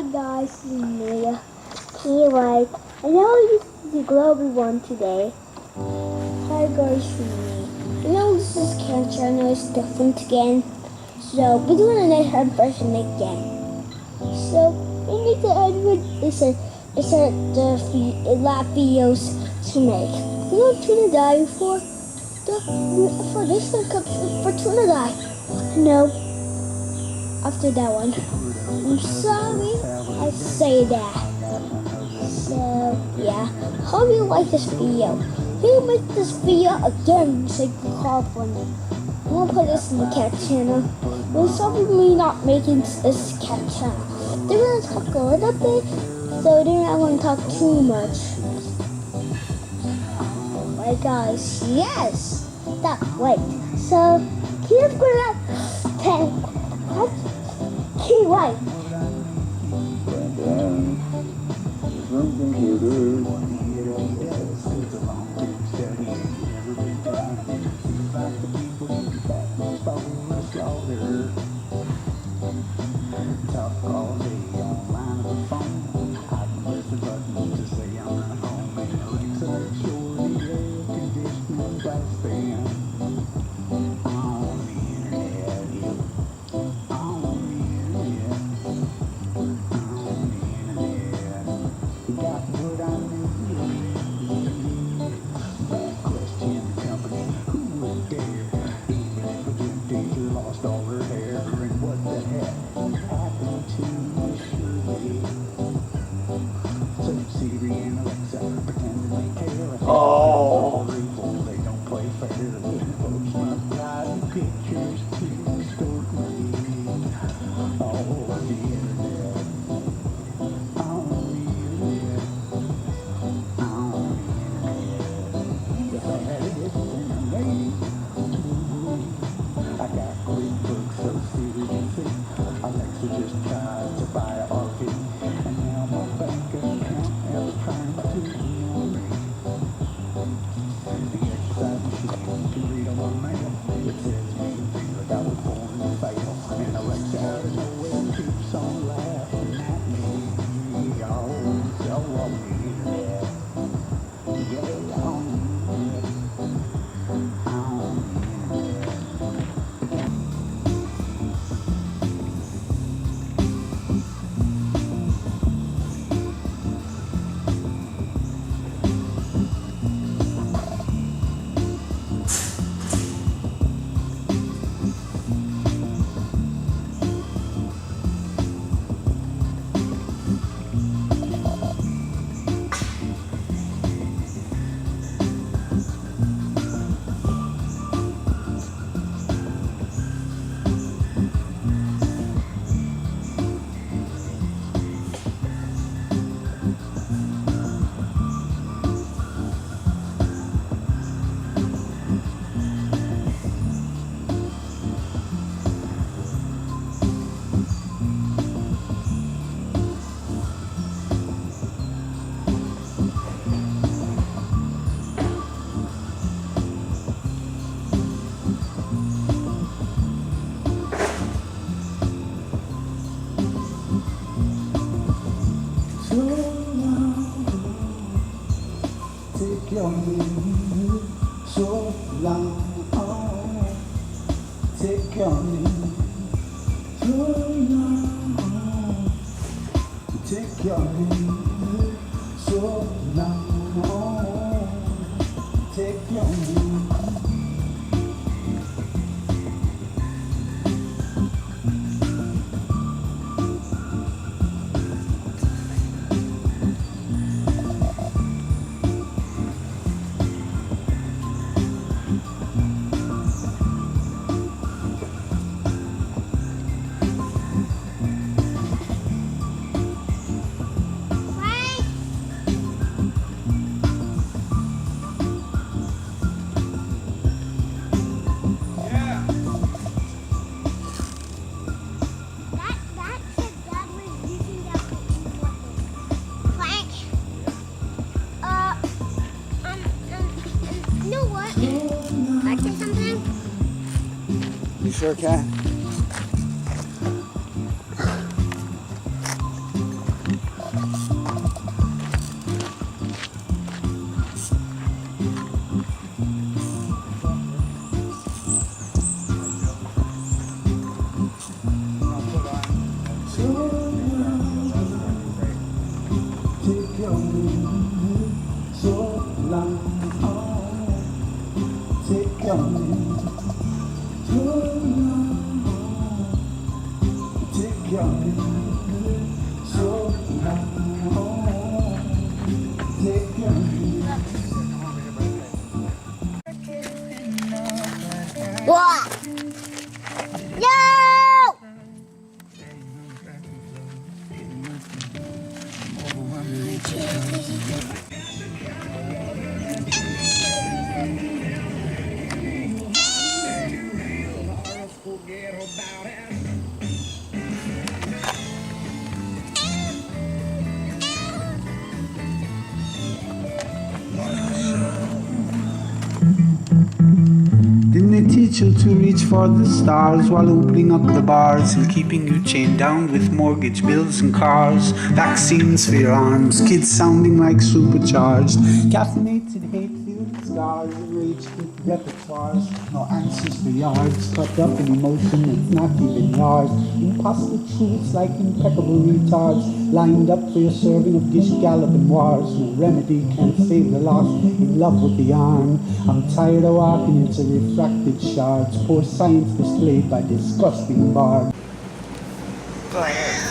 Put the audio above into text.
Hi guys, this is Mia. Hey, like, I know this is the global one today. Hi guys, this is me. You know this is cancer, I know it's different again. So we're doing another version again. So we need to edit the lab videos to make. You know tuna die for this one comes for tuna die. No, after that one. I'm sorry I say that. So yeah, hope you like this video. We'll make this video again so you can call for me. I'm gonna put this in the cat channel. We'll probably not making this cat channel. They're gonna talk a little bit, so they're not gonna talk too much. My guys, yes! Stop, wait. So, here's gonna take what? Key right. Oh. Take your leave, so long. Take your leave, so long. Take your leave, so long. Take your leave. You sure can. Take your minute, so long. Take your minute, so long. Take your minute, so long. Take your minute. What? No! Didn't they teach you to reach for the stars while opening up the bars and keeping you chained down with mortgage bills and cars? Vaccines for your arms, kids sounding like supercharged, caffeinated hate-filled scars, enraged with repertoires, no answers for yards, cut up in emotion that's not even yours. Impossible truths like impeccable retards, lined up for your serving of Gish Galloping wars. No remedy can save the lost, in love with the yarn. I'm tired of walking into refracted shards, poor science displayed by disgusting bards. Go ahead.